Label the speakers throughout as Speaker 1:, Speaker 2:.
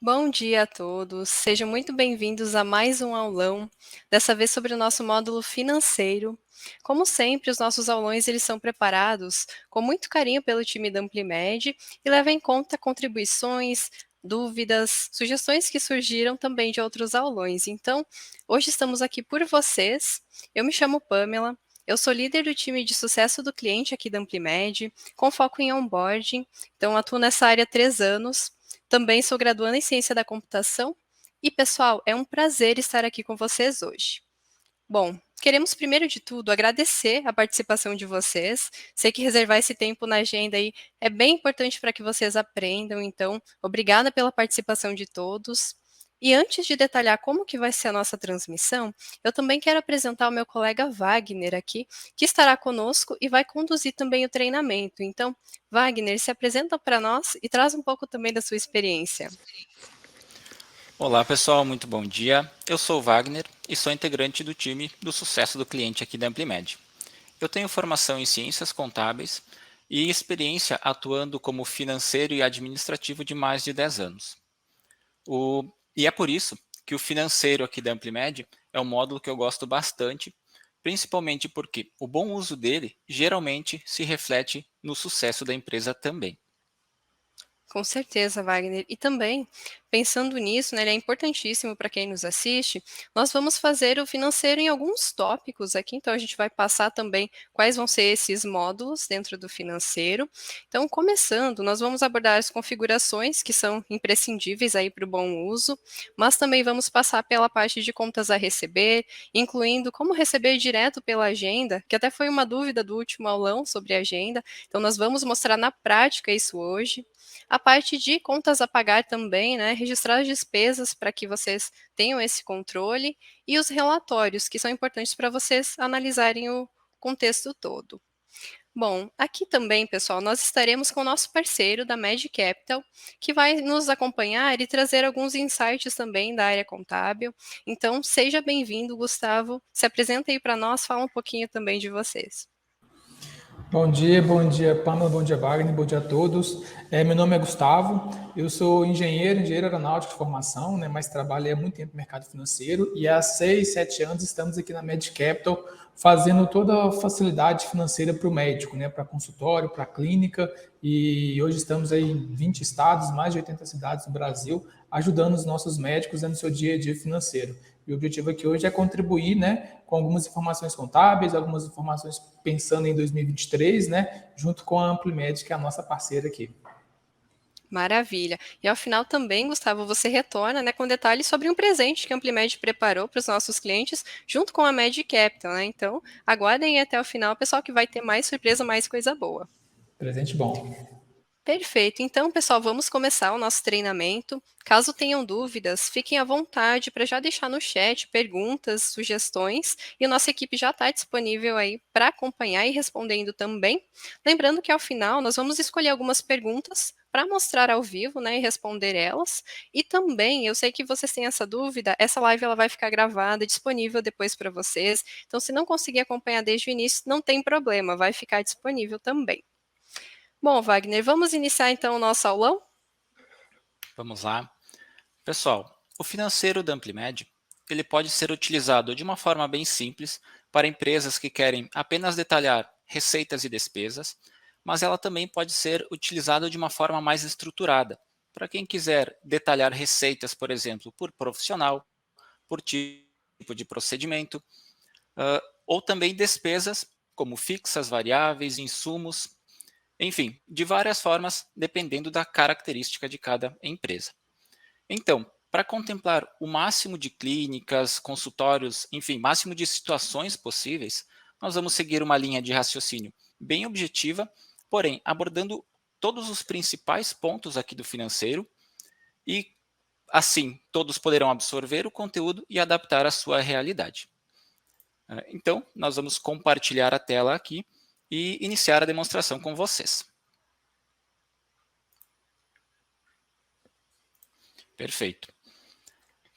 Speaker 1: Bom dia a todos, sejam muito bem-vindos a mais um aulão, dessa vez sobre o nosso módulo financeiro. Como sempre, os nossos aulões eles são preparados com muito carinho pelo time da Amplimed e levam em conta contribuições, dúvidas, sugestões que surgiram também de outros aulões. Então, hoje estamos aqui por vocês. Eu me chamo Pamela, eu sou líder do time de sucesso do cliente aqui da Amplimed, com foco em onboarding, então atuo nessa área há 3 anos. Também sou graduanda em Ciência da Computação. E, pessoal, é um prazer estar aqui com vocês hoje. Bom, queremos primeiro de tudo agradecer a participação de vocês. Sei que reservar esse tempo na agenda aí é bem importante para que vocês aprendam, então, obrigada pela participação de todos. E antes de detalhar como que vai ser a nossa transmissão, eu também quero apresentar o meu colega Wagner aqui, que estará conosco e vai conduzir também o treinamento. Então, Wagner, se apresenta para nós e traz um pouco também da sua experiência.
Speaker 2: Olá pessoal, muito bom dia. Eu sou o Wagner e sou integrante do time do sucesso do cliente aqui da Amplimed. Eu tenho formação em ciências contábeis e experiência atuando como financeiro e administrativo de mais de 10 anos. E é por isso que o financeiro aqui da Amplimed é um módulo que eu gosto bastante, principalmente porque o bom uso dele geralmente se reflete no sucesso da empresa também.
Speaker 1: Com certeza, Wagner. E também, pensando nisso, né, ele é importantíssimo para quem nos assiste. Nós vamos fazer o financeiro em alguns tópicos aqui, então a gente vai passar também quais vão ser esses módulos dentro do financeiro. Então, começando, nós vamos abordar as configurações que são imprescindíveis aí para o bom uso, mas também vamos passar pela parte de contas a receber, incluindo como receber direto pela agenda, que até foi uma dúvida do último aulão sobre a agenda. Então, nós vamos mostrar na prática isso hoje. A parte de contas a pagar também, né, registrar as despesas para que vocês tenham esse controle e os relatórios, que são importantes para vocês analisarem o contexto todo. Bom, aqui também, pessoal, nós estaremos com o nosso parceiro da Mad Capital, que vai nos acompanhar e trazer alguns insights também da área contábil. Então, seja bem-vindo, Gustavo. Se apresenta aí para nós, fala um pouquinho também de vocês.
Speaker 3: Bom dia, Pamela, bom dia, Wagner, bom dia a todos. Meu nome é Gustavo, eu sou engenheiro aeronáutico de formação, né, mas trabalhei há muito tempo no mercado financeiro e há 6, 7 anos estamos aqui na Med Capital fazendo toda a facilidade financeira para o médico, né, para consultório, para clínica, e hoje estamos aí em 20 estados, mais de 80 cidades no Brasil, ajudando os nossos médicos no seu dia a dia financeiro. E o objetivo aqui hoje é contribuir, né, com algumas informações contábeis, algumas informações pensando em 2023, né, junto com a Amplimed, que é a nossa parceira aqui.
Speaker 1: Maravilha. E ao final também, Gustavo, você retorna, né, com detalhes sobre um presente que a Amplimed preparou para os nossos clientes, junto com a Med Capital, né? Então, aguardem até o final, pessoal, que vai ter mais surpresa, mais coisa boa.
Speaker 3: Presente bom.
Speaker 1: Perfeito. Então, pessoal, vamos começar o nosso treinamento. Caso tenham dúvidas, fiquem à vontade para já deixar no chat perguntas, sugestões, e a nossa equipe já está disponível aí para acompanhar e respondendo também. Lembrando que ao final nós vamos escolher algumas perguntas para mostrar ao vivo, né, e responder elas. E também, eu sei que vocês têm essa dúvida, essa live ela vai ficar gravada, disponível depois para vocês. Então, se não conseguir acompanhar desde o início, não tem problema, vai ficar disponível também. Bom, Wagner, vamos iniciar então o nosso aulão?
Speaker 2: Vamos lá. Pessoal, o financeiro da Amplimed ele pode ser utilizado de uma forma bem simples para empresas que querem apenas detalhar receitas e despesas, mas ela também pode ser utilizada de uma forma mais estruturada, para quem quiser detalhar receitas, por exemplo, por profissional, por tipo de procedimento, ou também despesas como fixas, variáveis, insumos, enfim, de várias formas, dependendo da característica de cada empresa. Então, para contemplar o máximo de clínicas, consultórios, enfim, máximo de situações possíveis, nós vamos seguir uma linha de raciocínio bem objetiva, porém abordando todos os principais pontos aqui do financeiro e, assim, todos poderão absorver o conteúdo e adaptar à sua realidade. Então, nós vamos compartilhar a tela aqui e iniciar a demonstração com vocês. Perfeito.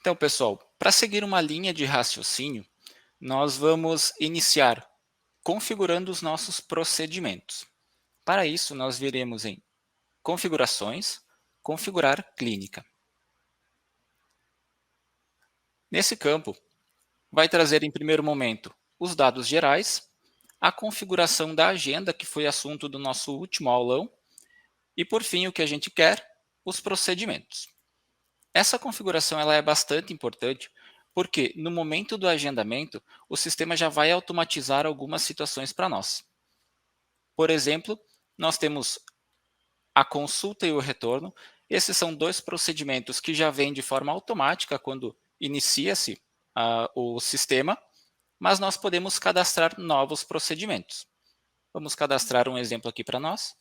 Speaker 2: Então, pessoal, para seguir uma linha de raciocínio, nós vamos iniciar configurando os nossos procedimentos. Para isso, nós viremos em Configurações, Configurar Clínica. Nesse campo, vai trazer em primeiro momento os dados gerais, a configuração da agenda, que foi assunto do nosso último aulão, e por fim, o que a gente quer, os procedimentos. Essa configuração ela é bastante importante, porque no momento do agendamento, o sistema já vai automatizar algumas situações para nós. Por exemplo, nós temos a consulta e o retorno. Esses são dois procedimentos que já vêm de forma automática quando inicia-se o sistema, mas nós podemos cadastrar novos procedimentos. Vamos cadastrar um exemplo aqui para nós.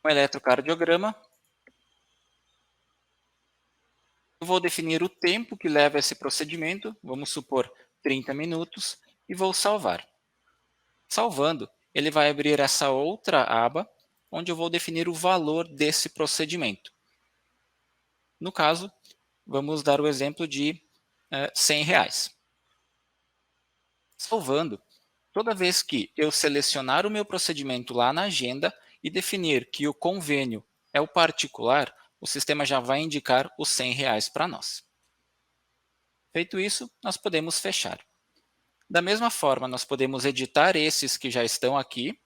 Speaker 2: Um eletrocardiograma. Eu vou definir o tempo que leva esse procedimento, vamos supor 30 minutos, e vou salvar. Salvando, ele vai abrir essa outra aba, onde eu vou definir o valor desse procedimento. No caso, vamos dar o exemplo de R$100. Salvando, toda vez que eu selecionar o meu procedimento lá na agenda e definir que o convênio é o particular, o sistema já vai indicar os R$100 para nós. Feito isso, nós podemos fechar. Da mesma forma, nós podemos editar esses que já estão aqui,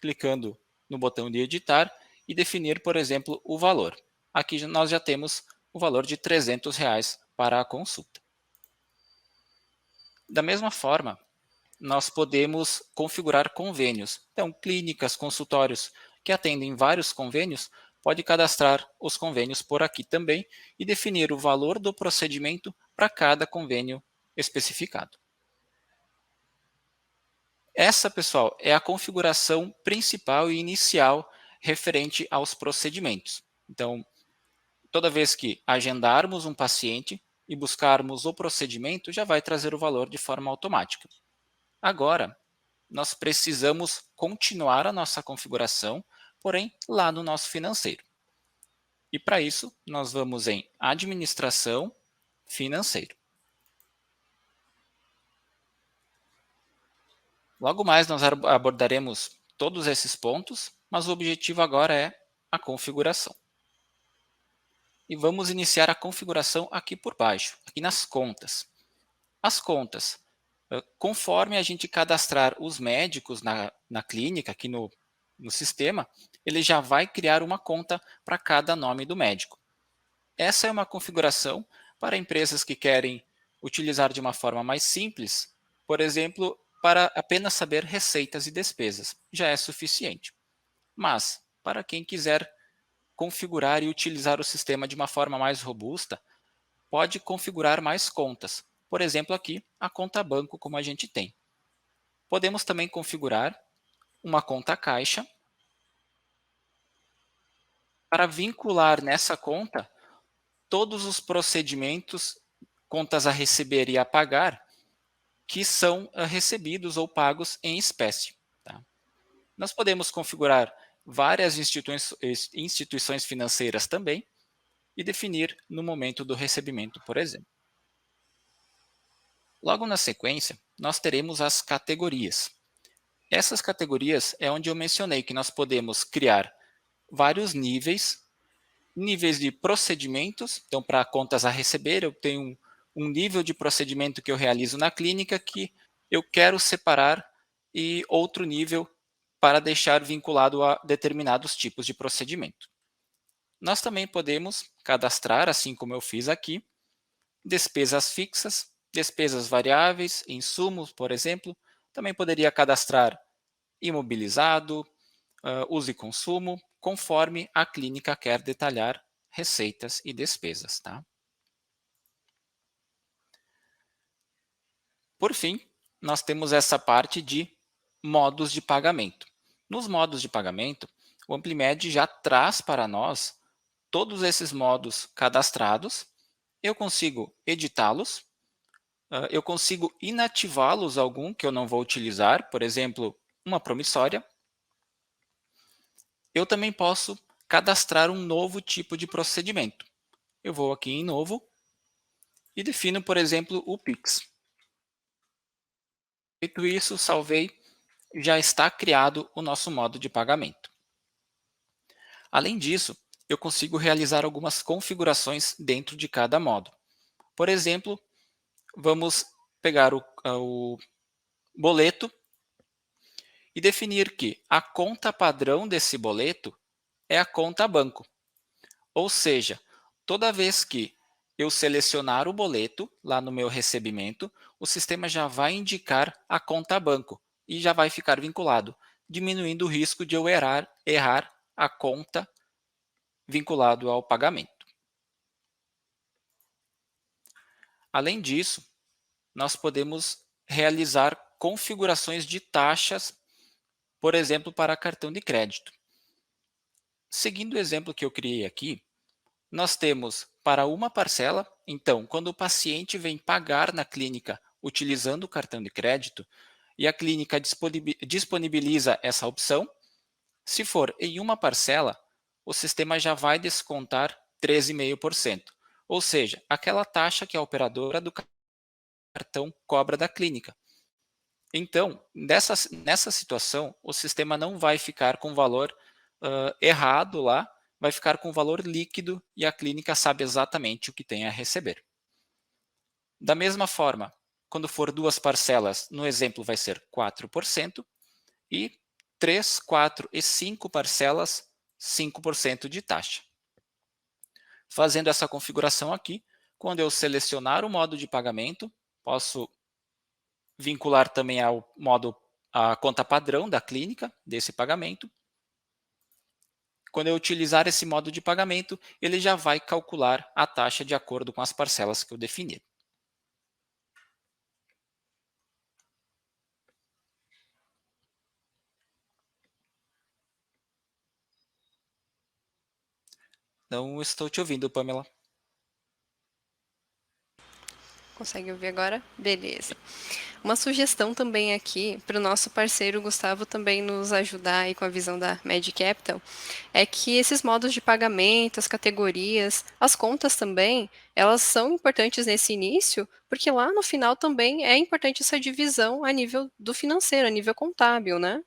Speaker 2: clicando no botão de editar e definir, por exemplo, o valor. Aqui nós já temos o valor de R$300 para a consulta. Da mesma forma, nós podemos configurar convênios. Então, clínicas, consultórios que atendem vários convênios, pode cadastrar os convênios por aqui também e definir o valor do procedimento para cada convênio especificado. Essa, pessoal, é a configuração principal e inicial referente aos procedimentos. Então, toda vez que agendarmos um paciente e buscarmos o procedimento, já vai trazer o valor de forma automática. Agora, nós precisamos continuar a nossa configuração, porém, lá no nosso financeiro. E para isso, nós vamos em Administração, Financeiro. Logo mais nós abordaremos todos esses pontos, mas o objetivo agora é a configuração. E vamos iniciar a configuração aqui por baixo, aqui nas contas. As contas, conforme a gente cadastrar os médicos na clínica, aqui no sistema, ele já vai criar uma conta para cada nome do médico. Essa é uma configuração para empresas que querem utilizar de uma forma mais simples, por exemplo, para apenas saber receitas e despesas, já é suficiente. Mas, para quem quiser configurar e utilizar o sistema de uma forma mais robusta, pode configurar mais contas. Por exemplo, aqui, a conta banco, como a gente tem. Podemos também configurar uma conta caixa para vincular nessa conta todos os procedimentos, contas a receber e a pagar, que são recebidos ou pagos em espécie. Tá? Nós podemos configurar várias instituições financeiras também e definir no momento do recebimento, por exemplo. Logo na sequência, nós teremos as categorias. Essas categorias é onde eu mencionei que nós podemos criar vários níveis de procedimentos. Então, para contas a receber, eu tenho um nível de procedimento que eu realizo na clínica que eu quero separar e outro nível para deixar vinculado a determinados tipos de procedimento. Nós também podemos cadastrar, assim como eu fiz aqui, despesas fixas, despesas variáveis, insumos, por exemplo. Também poderia cadastrar imobilizado, uso e consumo, conforme a clínica quer detalhar receitas e despesas. Tá? Por fim, nós temos essa parte de modos de pagamento. Nos modos de pagamento, o Amplimed já traz para nós todos esses modos cadastrados. Eu consigo editá-los, eu consigo inativá-los algum que eu não vou utilizar, por exemplo, uma promissória. Eu também posso cadastrar um novo tipo de procedimento. Eu vou aqui em Novo e defino, por exemplo, o Pix. Feito isso, salvei, já está criado o nosso modo de pagamento. Além disso, eu consigo realizar algumas configurações dentro de cada módulo. Por exemplo, vamos pegar o boleto e definir que a conta padrão desse boleto é a conta banco. Ou seja, toda vez que eu selecionar o boleto lá no meu recebimento, o sistema já vai indicar a conta banco e já vai ficar vinculado, diminuindo o risco de eu errar a conta vinculado ao pagamento. Além disso, nós podemos realizar configurações de taxas, por exemplo, para cartão de crédito. Seguindo o exemplo que eu criei aqui, nós temos para uma parcela, então, quando o paciente vem pagar na clínica utilizando o cartão de crédito e a clínica disponibiliza essa opção, se for em uma parcela, o sistema já vai descontar 13,5%, ou seja, aquela taxa que a operadora do cartão cobra da clínica. Então, nessa situação, o sistema não vai ficar com o valor errado lá, vai ficar com o valor líquido e a clínica sabe exatamente o que tem a receber. Da mesma forma, quando for duas parcelas, no exemplo vai ser 4%, e 3, 4 e 5 parcelas, 5% de taxa. Fazendo essa configuração aqui, quando eu selecionar o modo de pagamento, posso vincular também ao modo a conta padrão da clínica desse pagamento. Quando eu utilizar esse modo de pagamento, ele já vai calcular a taxa de acordo com as parcelas que eu definir. Não estou te ouvindo, Pamela.
Speaker 1: Consegue ouvir agora? Beleza. Uma sugestão também aqui para o nosso parceiro Gustavo também nos ajudar aí com a visão da Mad Capital é que esses modos de pagamento, as categorias, as contas também, elas são importantes nesse início, porque lá no final também é importante essa divisão a nível do financeiro, a nível contábil, né?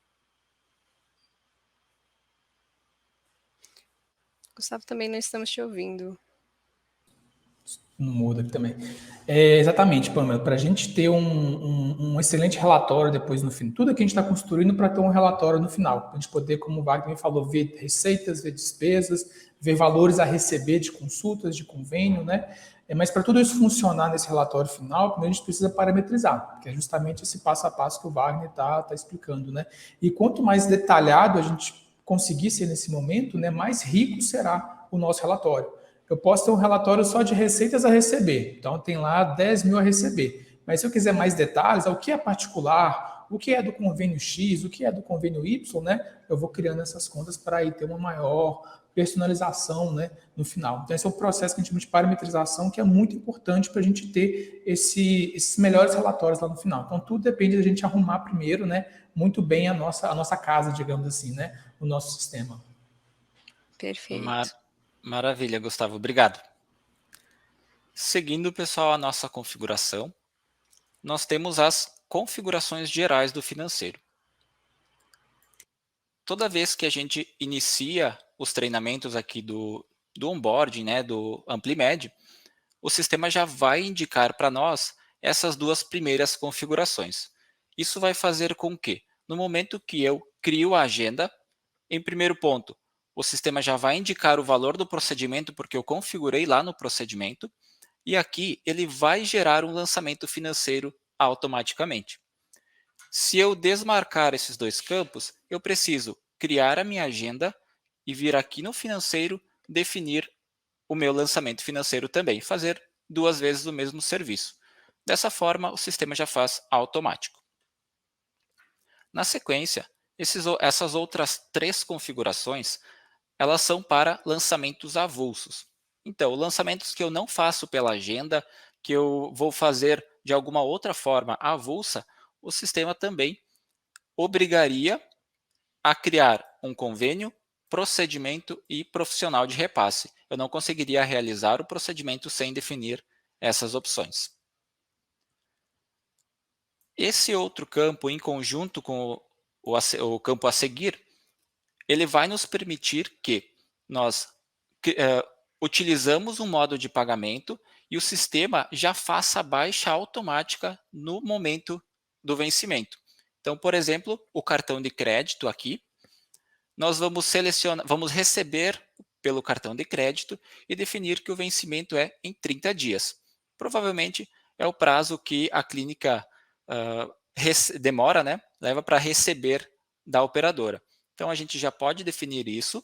Speaker 1: Gustavo, também não estamos te ouvindo.
Speaker 3: No mudo aqui também. Exatamente, Pamela, para a gente ter um excelente relatório depois no fim, tudo que a gente está construindo para ter um relatório no final, para a gente poder, como o Wagner falou, ver receitas, ver despesas, ver valores a receber de consultas, de convênio, né? Mas para tudo isso funcionar nesse relatório final, primeiro a gente precisa parametrizar, que é justamente esse passo a passo que o Wagner está explicando, né? E quanto mais detalhado a gente conseguir ser nesse momento, né, mais rico será o nosso relatório. Eu posso ter um relatório só de receitas a receber. Então, tem lá 10 mil a receber. Mas se eu quiser mais detalhes, o que é particular, o que é do convênio X, o que é do convênio Y, né? Eu vou criando essas contas para aí ter uma maior personalização, né, no final. Então, esse é o processo que a gente chama de parametrização, que é muito importante para a gente ter esses melhores relatórios lá no final. Então, tudo depende da gente arrumar primeiro, né, muito bem a nossa casa, digamos assim, né, o nosso sistema.
Speaker 1: Perfeito.
Speaker 2: Maravilha, Gustavo. Obrigado. Seguindo, pessoal, a nossa configuração, nós temos as configurações gerais do financeiro. Toda vez que a gente inicia os treinamentos aqui do onboarding, né, do AmpliMed, o sistema já vai indicar para nós essas duas primeiras configurações. Isso vai fazer com que, no momento que eu crio a agenda, em primeiro ponto, o sistema já vai indicar o valor do procedimento, porque eu configurei lá no procedimento, e aqui ele vai gerar um lançamento financeiro automaticamente. Se eu desmarcar esses dois campos, eu preciso criar a minha agenda e vir aqui no financeiro definir o meu lançamento financeiro também, fazer duas vezes o mesmo serviço. Dessa forma, o sistema já faz automático. Na sequência, essas outras três configurações, elas são para lançamentos avulsos. Então, lançamentos que eu não faço pela agenda, que eu vou fazer de alguma outra forma avulsa, o sistema também obrigaria a criar um convênio, procedimento e profissional de repasse. Eu não conseguiria realizar o procedimento sem definir essas opções. Esse outro campo, em conjunto com o campo a seguir, ele vai nos permitir que, nós utilizamos um modo de pagamento e o sistema já faça a baixa automática no momento do vencimento. Então, por exemplo, o cartão de crédito aqui, nós vamos receber pelo cartão de crédito e definir que o vencimento é em 30 dias. Provavelmente é o prazo que a clínica demora, né? Leva para receber da operadora. Então, a gente já pode definir isso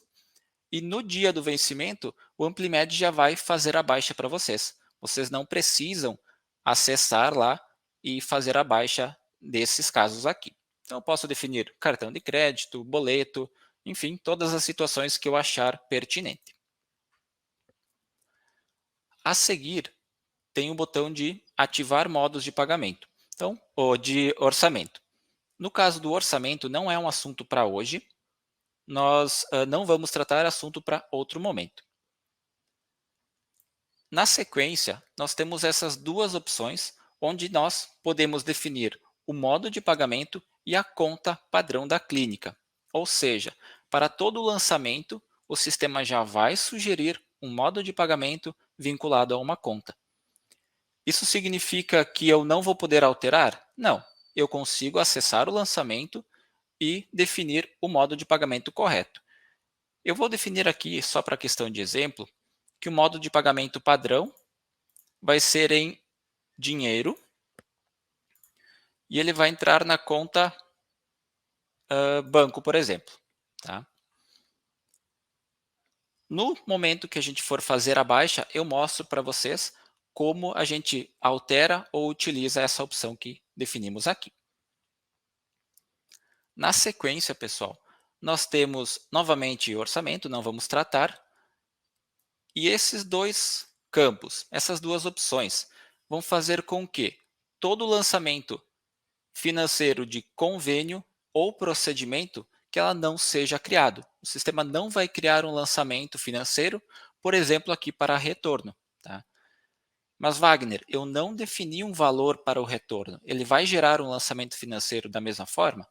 Speaker 2: e no dia do vencimento, o AmpliMed já vai fazer a baixa para vocês. Vocês não precisam acessar lá e fazer a baixa desses casos aqui. Então, eu posso definir cartão de crédito, boleto, enfim, todas as situações que eu achar pertinente. A seguir, tem o botão de ativar modos de pagamento, então, ou de orçamento. No caso do orçamento, não é um assunto para hoje, nós não vamos tratar assunto para outro momento. Na sequência, nós temos essas duas opções, onde nós podemos definir o modo de pagamento e a conta padrão da clínica. Ou seja, para todo lançamento, o sistema já vai sugerir um modo de pagamento vinculado a uma conta. Isso significa que eu não vou poder alterar? Não, eu consigo acessar o lançamento e definir o modo de pagamento correto. Eu vou definir aqui, só para questão de exemplo, que o modo de pagamento padrão vai ser em dinheiro e ele vai entrar na conta banco, por exemplo. Tá? No momento que a gente for fazer a baixa, eu mostro para vocês como a gente altera ou utiliza essa opção que definimos aqui. Na sequência, pessoal, nós temos novamente orçamento, não vamos tratar. E esses dois campos, essas duas opções, vão fazer com que todo lançamento financeiro de convênio ou procedimento que ela não seja criado. O sistema não vai criar um lançamento financeiro, por exemplo, aqui para retorno. Tá? Mas, Wagner, eu não defini um valor para o retorno. Ele vai gerar um lançamento financeiro da mesma forma?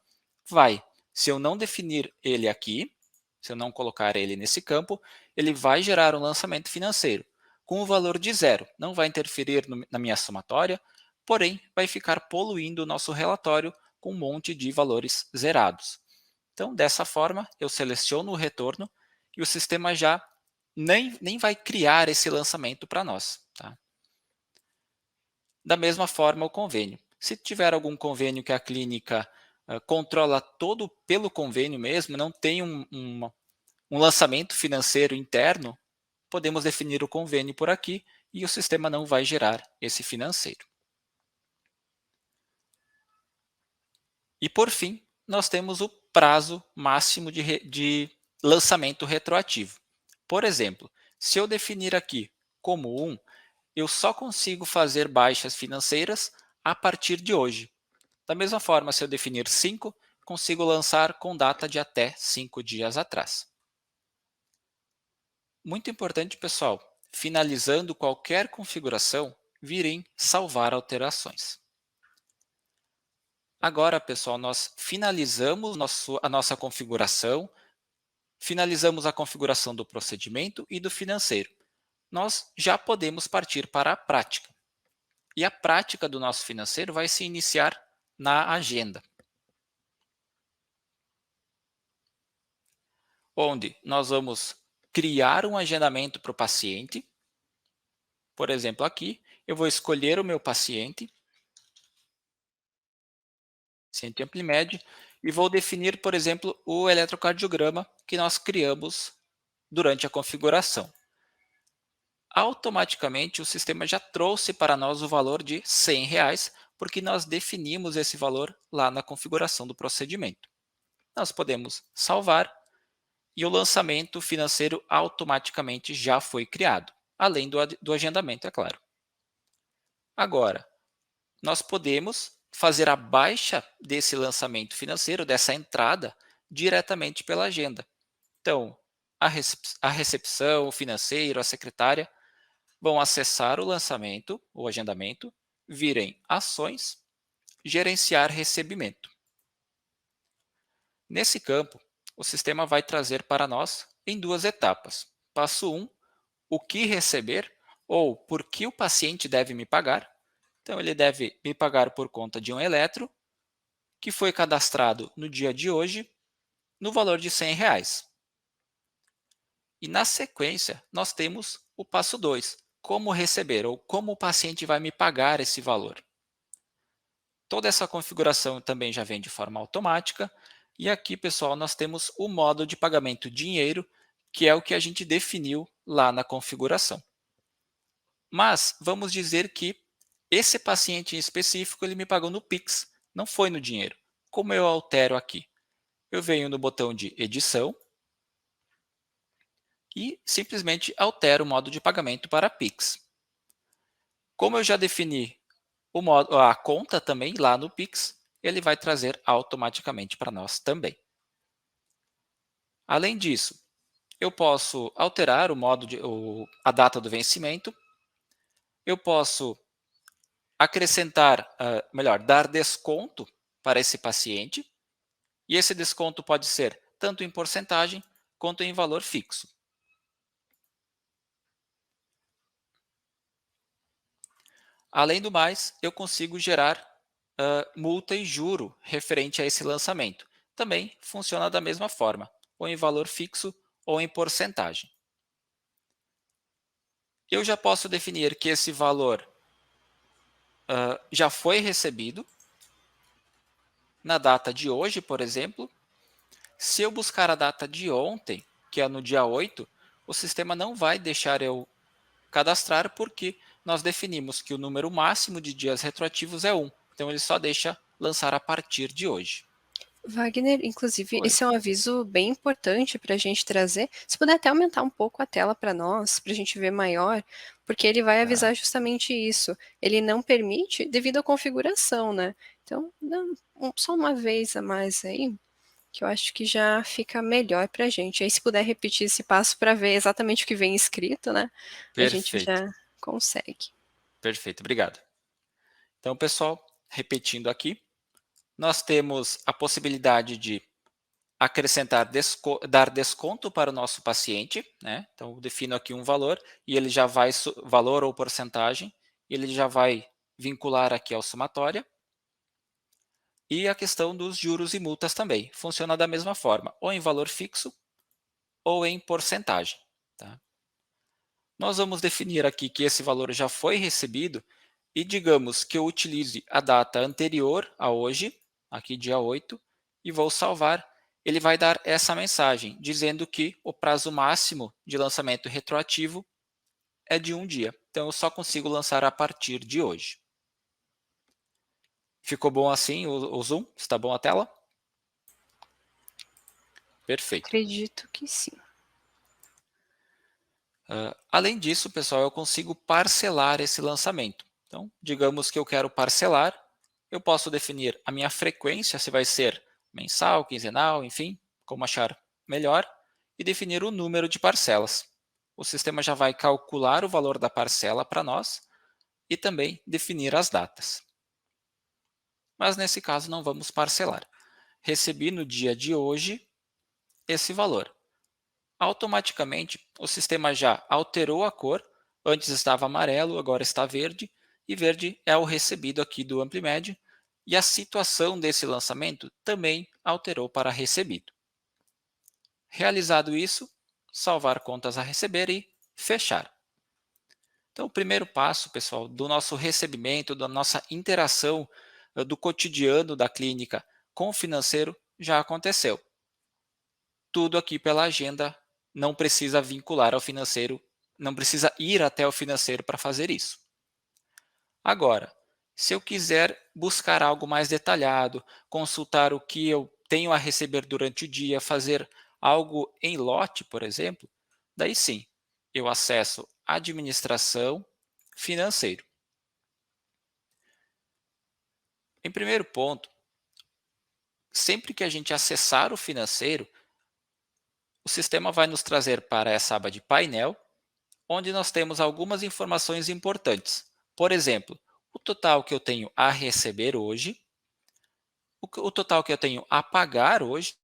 Speaker 2: Vai. Se eu não definir ele aqui, se eu não colocar ele nesse campo, ele vai gerar um lançamento financeiro com o valor de zero. Não vai interferir na minha somatória, porém vai ficar poluindo o nosso relatório com um monte de valores zerados. Então, dessa forma, eu seleciono o retorno e o sistema já nem vai criar esse lançamento para nós. Tá? Da mesma forma, o convênio. Se tiver algum convênio que a clínica controla todo pelo convênio mesmo, não tem um lançamento financeiro interno, podemos definir o convênio por aqui e o sistema não vai gerar esse financeiro. E por fim, nós temos o prazo máximo de lançamento retroativo. Por exemplo, se eu definir aqui como 1, eu só consigo fazer baixas financeiras a partir de hoje. Da mesma forma, se eu definir 5, consigo lançar com data de até 5 dias atrás. Muito importante, pessoal, finalizando qualquer configuração, virem salvar alterações. Agora, pessoal, nós finalizamos a nossa configuração, finalizamos a configuração do procedimento e do financeiro. Nós já podemos partir para a prática. E a prática do nosso financeiro vai se iniciar na agenda, onde nós vamos criar um agendamento para o paciente. Por exemplo, aqui, eu vou escolher o meu paciente AmpliMed, e vou definir, por exemplo, o eletrocardiograma que nós criamos durante a configuração. Automaticamente, o sistema já trouxe para nós o valor de R$100, porque nós definimos esse valor lá na configuração do procedimento. Nós podemos salvar e o lançamento financeiro automaticamente já foi criado, além do agendamento, é claro. Agora, nós podemos fazer a baixa desse lançamento financeiro, dessa entrada, diretamente pela agenda. Então, a recepção, o financeiro, a secretária vão acessar o lançamento, o agendamento, virem ações, gerenciar recebimento. Nesse campo, o sistema vai trazer para nós em duas etapas. Passo 1, o que receber ou por que o paciente deve me pagar. Então, ele deve me pagar por conta de um eletro que foi cadastrado no dia de hoje no valor de R$ 100. E na sequência, nós temos o passo 2, como receber ou como o paciente vai me pagar esse valor. Toda essa configuração também já vem de forma automática. E aqui, pessoal, nós temos o modo de pagamento dinheiro, que é o que a gente definiu lá na configuração. Mas vamos dizer que esse paciente em específico ele me pagou no Pix, não foi no dinheiro. Como eu altero aqui? Eu venho no botão de edição e simplesmente altero o modo de pagamento para Pix. Como eu já defini a conta também lá no Pix, ele vai trazer automaticamente para nós também. Além disso, eu posso alterar a data do vencimento, eu posso acrescentar, melhor, dar desconto para esse paciente, e esse desconto pode ser tanto em porcentagem quanto em valor fixo. Além do mais, eu consigo gerar multa e juro referente a esse lançamento. Também funciona da mesma forma, ou em valor fixo ou em porcentagem. Eu já posso definir que esse valor já foi recebido na data de hoje, por exemplo. Se eu buscar a data de ontem, que é no dia 8, o sistema não vai deixar eu cadastrar porque nós definimos que o número máximo de dias retroativos é 1. Então, ele só deixa lançar a partir de hoje.
Speaker 1: Wagner, inclusive,
Speaker 2: Oi.
Speaker 1: esse é um aviso bem importante para a gente trazer. Se puder até aumentar um pouco a tela para nós, para a gente ver maior, porque ele vai
Speaker 2: Tá.
Speaker 1: avisar justamente isso. Ele não permite devido à configuração, né? Então, só uma vez a mais aí, que eu acho que já fica melhor para a gente. Aí, se puder repetir esse passo para ver exatamente o que vem escrito, né? A gente
Speaker 2: Perfeito.
Speaker 1: já consegue.
Speaker 2: Perfeito, obrigado. Então, pessoal, repetindo aqui, nós temos a possibilidade de acrescentar, dar desconto para o nosso paciente, né? Então, eu defino aqui um valor e ele já vai, valor ou porcentagem, ele já vai vincular aqui ao somatória. E a questão dos juros e multas também. Funciona da mesma forma, ou em valor fixo ou em porcentagem. Tá? Nós vamos definir aqui que esse valor já foi recebido e digamos que eu utilize a data anterior a hoje, aqui dia 8, e vou salvar. Ele vai dar essa mensagem, dizendo que o prazo máximo de lançamento retroativo é de 1 dia. Então, eu só consigo lançar a partir de hoje. Ficou bom assim o zoom? Está bom a tela? Perfeito.
Speaker 1: Acredito que sim.
Speaker 2: Além disso, pessoal, eu consigo parcelar esse lançamento. Então, digamos que eu quero parcelar, eu posso definir a minha frequência, se vai ser mensal, quinzenal, enfim, como achar melhor, e definir o número de parcelas. O sistema já vai calcular o valor da parcela para nós e também definir as datas. Mas nesse caso não vamos parcelar. Recebi no dia de hoje esse valor. Automaticamente, o sistema já alterou a cor, antes estava amarelo, agora está verde, e verde é o recebido aqui do Amplimed, e a situação desse lançamento também alterou para recebido. Realizado isso, salvar contas a receber e fechar. Então, o primeiro passo, pessoal, do nosso recebimento, da nossa interação do cotidiano da clínica com o financeiro já aconteceu. Tudo aqui pela agenda, não precisa vincular ao financeiro, não precisa ir até o financeiro para fazer isso. Agora, se eu quiser buscar algo mais detalhado, consultar o que eu tenho a receber durante o dia, fazer algo em lote, por exemplo, daí sim, eu acesso Administração, Financeiro. Em primeiro ponto, sempre que a gente acessar o financeiro, o sistema vai nos trazer para essa aba de painel, onde nós temos algumas informações importantes. Por exemplo, o total que eu tenho a receber hoje, o total que eu tenho a pagar hoje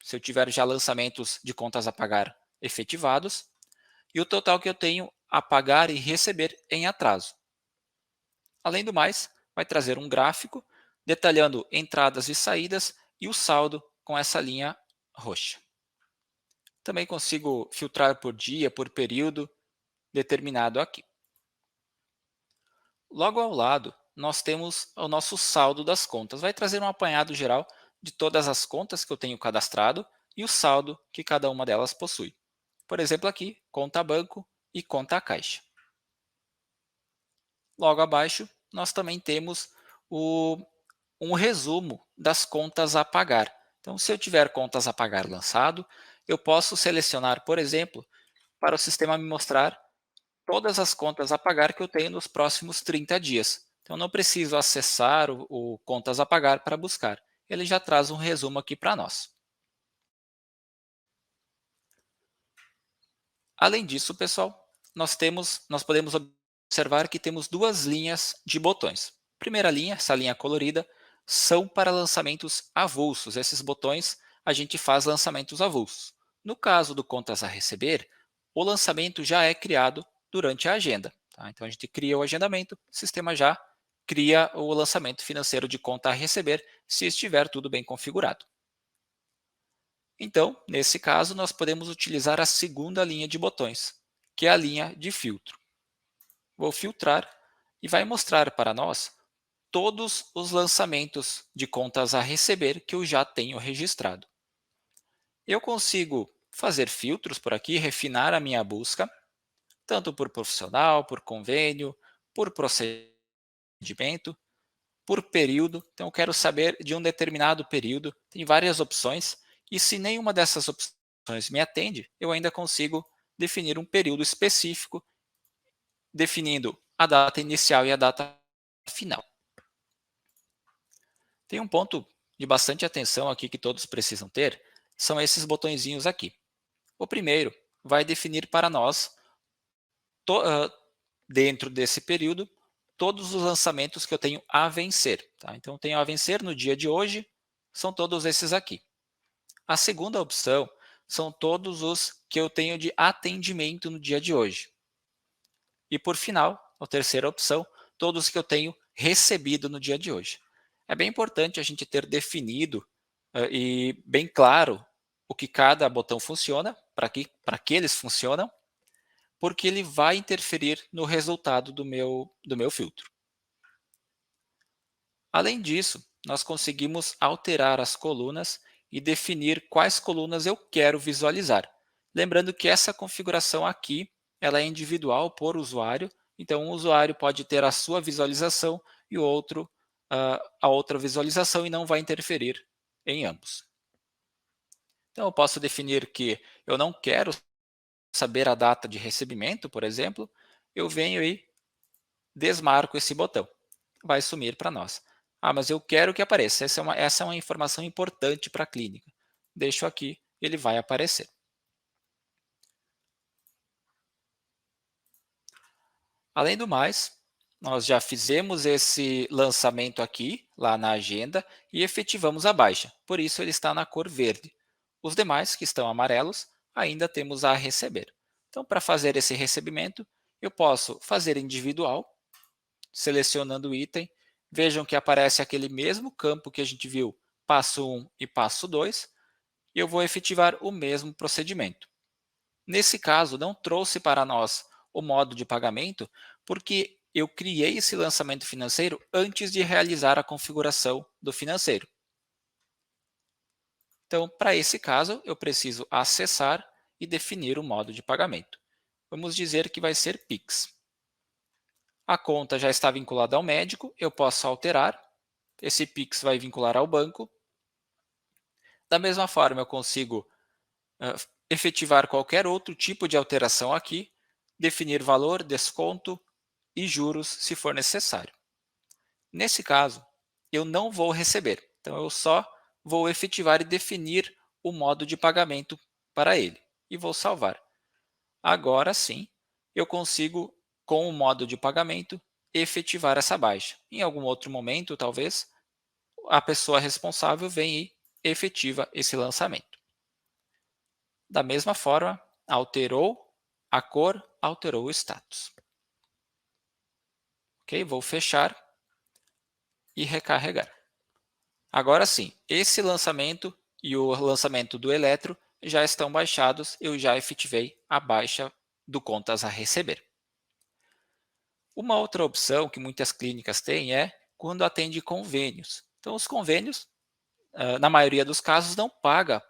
Speaker 2: se eu tiver já lançamentos de contas a pagar efetivados, e o total que eu tenho a pagar e receber em atraso. Além do mais, vai trazer um gráfico detalhando entradas e saídas e o saldo com essa linha roxa. Também consigo filtrar por dia, por período determinado aqui. Logo ao lado, nós temos o nosso saldo das contas. Vai trazer um apanhado geral de todas as contas que eu tenho cadastrado e o saldo que cada uma delas possui. Por exemplo, aqui, conta banco e conta caixa. Logo abaixo, nós também temos um resumo das contas a pagar. Então, se eu tiver contas a pagar lançado, eu posso selecionar, por exemplo, para o sistema me mostrar todas as contas a pagar que eu tenho nos próximos 30 dias. Então, não preciso acessar o contas a pagar para buscar. Ele já traz um resumo aqui para nós. Além disso, pessoal, nós podemos observar que temos duas linhas de botões. Primeira linha, essa linha colorida, são para lançamentos avulsos. Esses botões a gente faz lançamentos avulsos. No caso do contas a receber, o lançamento já é criado durante a agenda. Tá? Então a gente cria o agendamento, o sistema já cria o lançamento financeiro de conta a receber, se estiver tudo bem configurado. Então, nesse caso, nós podemos utilizar a segunda linha de botões, que é a linha de filtro. Vou filtrar e vai mostrar para nós todos os lançamentos de contas a receber que eu já tenho registrado. Eu consigo fazer filtros por aqui, refinar a minha busca, tanto por profissional, por convênio, por procedimento, por período. Então, eu quero saber de um determinado período. Tem várias opções. E se nenhuma dessas opções me atende, eu ainda consigo definir um período específico, definindo a data inicial e a data final. Tem um ponto de bastante atenção aqui que todos precisam ter, são esses botõezinhos aqui. O primeiro vai definir para nós, dentro desse período, todos os lançamentos que eu tenho a vencer. Tá? Então, eu tenho a vencer no dia de hoje, são todos esses aqui. A segunda opção são todos os que eu tenho de atendimento no dia de hoje. E por final, a terceira opção, todos que eu tenho recebido no dia de hoje. É bem importante a gente ter definido e bem claro o que cada botão funciona, para que eles funcionam, porque ele vai interferir no resultado do meu filtro. Além disso, nós conseguimos alterar as colunas e definir quais colunas eu quero visualizar. Lembrando que essa configuração aqui ela é individual por usuário, então um usuário pode ter a sua visualização e o outro a outra visualização e não vai interferir em ambos. Então eu posso definir que eu não quero saber a data de recebimento, por exemplo, eu venho e desmarco esse botão. Vai sumir para nós. Ah, mas eu quero que apareça. Essa é uma informação importante para a clínica. Deixo aqui, ele vai aparecer. Além do mais, nós já fizemos esse lançamento aqui, lá na agenda, e efetivamos a baixa. Por isso, ele está na cor verde. Os demais, que estão amarelos, ainda temos a receber. Então, para fazer esse recebimento, eu posso fazer individual, selecionando o item. Vejam que aparece aquele mesmo campo que a gente viu, passo 1 e passo 2, e eu vou efetivar o mesmo procedimento. Nesse caso, não trouxe para nós o modo de pagamento, porque eu criei esse lançamento financeiro antes de realizar a configuração do financeiro. Então, para esse caso, eu preciso acessar e definir o modo de pagamento. Vamos dizer que vai ser Pix. A conta já está vinculada ao médico, eu posso alterar. Esse Pix vai vincular ao banco. Da mesma forma, eu consigo efetivar qualquer outro tipo de alteração aqui, definir valor, desconto e juros, se for necessário. Nesse caso, eu não vou receber. Então, eu só vou efetivar e definir o modo de pagamento para ele. E vou salvar. Agora sim, eu consigo, com o modo de pagamento, efetivar essa baixa. Em algum outro momento, talvez, a pessoa responsável vem e efetiva esse lançamento. Da mesma forma, alterou a cor, alterou o status. Ok? Vou fechar e recarregar. Agora sim, esse lançamento e o lançamento do Eletro já estão baixados, eu já efetivei a baixa do contas a receber. Uma outra opção que muitas clínicas têm é quando atende convênios. Então, os convênios, na maioria dos casos, não paga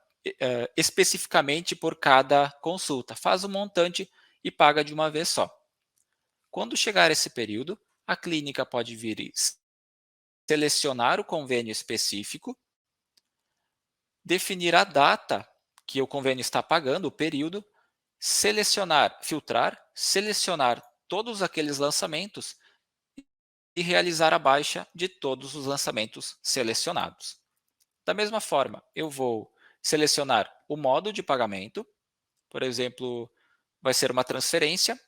Speaker 2: especificamente por cada consulta, faz um montante e paga de uma vez só. Quando chegar esse período, a clínica pode vir e selecionar o convênio específico, definir a data que o convênio está pagando, o período, filtrar, selecionar todos aqueles lançamentos e realizar a baixa de todos os lançamentos selecionados. Da mesma forma, eu vou selecionar o modo de pagamento, por exemplo, vai ser uma transferência,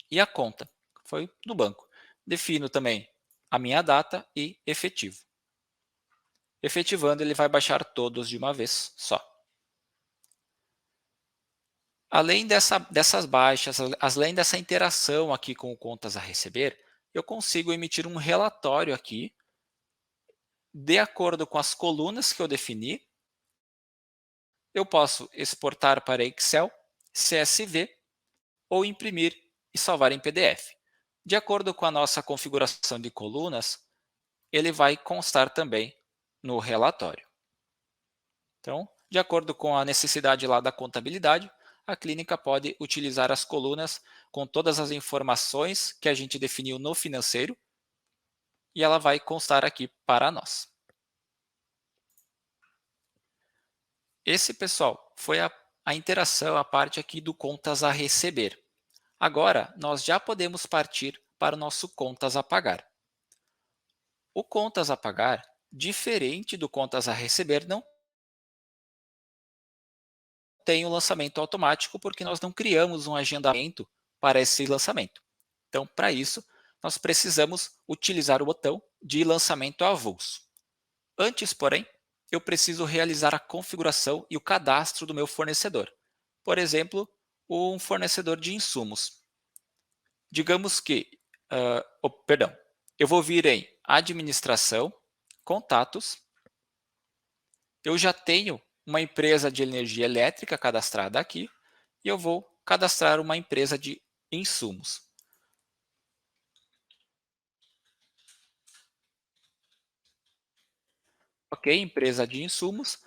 Speaker 2: e a conta, foi no banco. Defino também a minha data e efetivo. Efetivando, ele vai baixar todos de uma vez só. Além dessas baixas, além dessa interação aqui com o contas a receber, eu consigo emitir um relatório aqui, de acordo com as colunas que eu defini. Eu posso exportar para Excel, CSV ou imprimir e salvar em PDF. De acordo com a nossa configuração de colunas, ele vai constar também no relatório. Então, de acordo com a necessidade lá da contabilidade, a clínica pode utilizar as colunas com todas as informações que a gente definiu no financeiro e ela vai constar aqui para nós. Esse, pessoal, foi a interação, a parte aqui do contas a receber. Agora, nós já podemos partir para o nosso contas a pagar. O contas a pagar, diferente do contas a receber, não tem o lançamento automático porque nós não criamos um agendamento para esse lançamento. Então, para isso, nós precisamos utilizar o botão de lançamento avulso. Antes, porém, eu preciso realizar a configuração e o cadastro do meu fornecedor. Por exemplo, um fornecedor de insumos. Digamos que, eu vou vir em administração, contatos, eu já tenho uma empresa de energia elétrica cadastrada aqui e eu vou cadastrar uma empresa de insumos. Ok, empresa de insumos.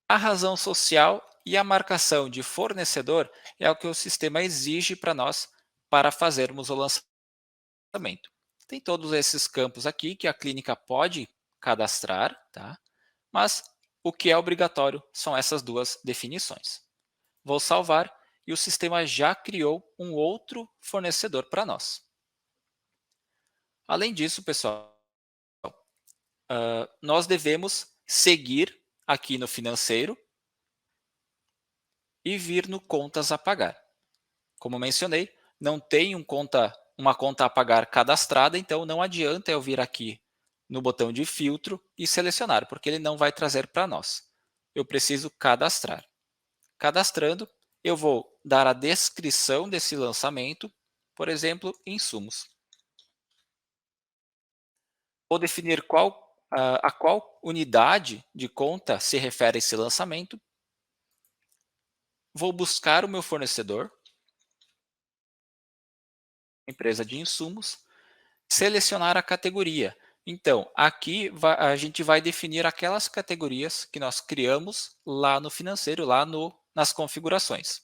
Speaker 2: A razão social e a marcação de fornecedor é o que o sistema exige para nós para fazermos o lançamento. Tem todos esses campos aqui que a clínica pode cadastrar, tá? Mas o que é obrigatório são essas duas definições. Vou salvar e o sistema já criou um outro fornecedor para nós. Além disso, pessoal, nós devemos seguir aqui no financeiro e vir no contas a pagar. Como mencionei, não tem uma conta a pagar cadastrada, então não adianta eu vir aqui no botão de filtro e selecionar, porque ele não vai trazer para nós. Eu preciso cadastrar. Cadastrando, eu vou dar a descrição desse lançamento, por exemplo, insumos. Vou definir a qual unidade de conta se refere esse lançamento. Vou buscar o meu fornecedor, empresa de insumos, selecionar a categoria. Então, aqui a gente vai definir aquelas categorias que nós criamos lá no financeiro, lá nas configurações.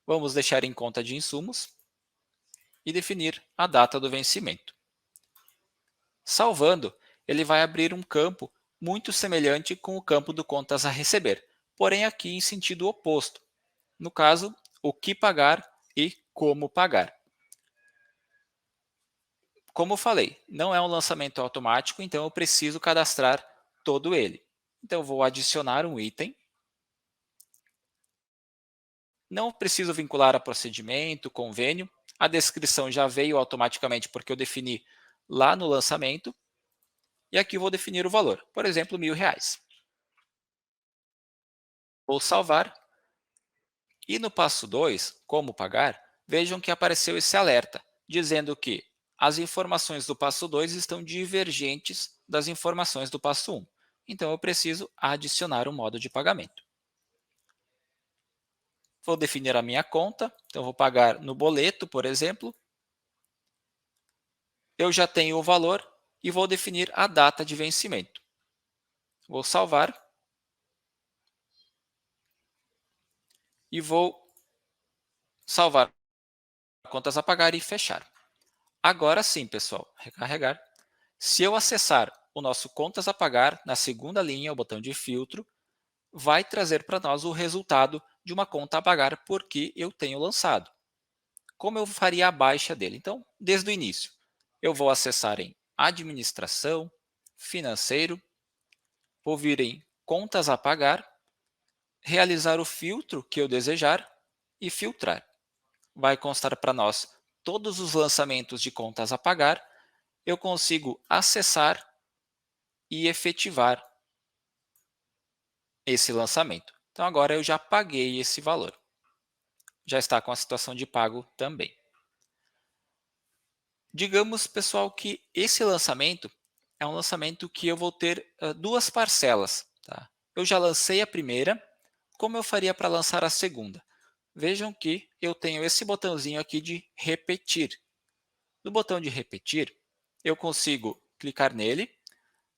Speaker 2: Vamos deixar em conta de insumos e definir a data do vencimento. Salvando, ele vai abrir um campo muito semelhante com o campo do contas a receber, porém aqui em sentido oposto. No caso, o que pagar e como pagar. Como eu falei, não é um lançamento automático, então eu preciso cadastrar todo ele. Então, eu vou adicionar um item. Não preciso vincular a procedimento, convênio. A descrição já veio automaticamente porque eu defini lá no lançamento. E aqui eu vou definir o valor, por exemplo, R$ 1.000. Vou salvar. E no passo 2, como pagar, vejam que apareceu esse alerta, dizendo que as informações do passo 2 estão divergentes das informações do passo 1. Então, eu preciso adicionar um modo de pagamento. Vou definir a minha conta, então vou pagar no boleto, por exemplo. Eu já tenho o valor e vou definir a data de vencimento. Vou salvar e vou salvar contas a pagar e fechar. Agora sim, pessoal, recarregar. Se eu acessar o nosso contas a pagar, na segunda linha, o botão de filtro, vai trazer para nós o resultado de uma conta a pagar porque eu tenho lançado. Como eu faria a baixa dele? Então, desde o início, eu vou acessar em Administração, Financeiro, vou vir em Contas a pagar, realizar o filtro que eu desejar e filtrar. Vai constar para nós todos os lançamentos de contas a pagar. Eu consigo acessar e efetivar esse lançamento. Então, agora eu já paguei esse valor. Já está com a situação de pago também. Digamos, pessoal, que esse lançamento é um lançamento que eu vou ter duas parcelas. Tá? Eu já lancei a primeira, como eu faria para lançar a segunda? Vejam que eu tenho esse botãozinho aqui de repetir. No botão de repetir, eu consigo clicar nele,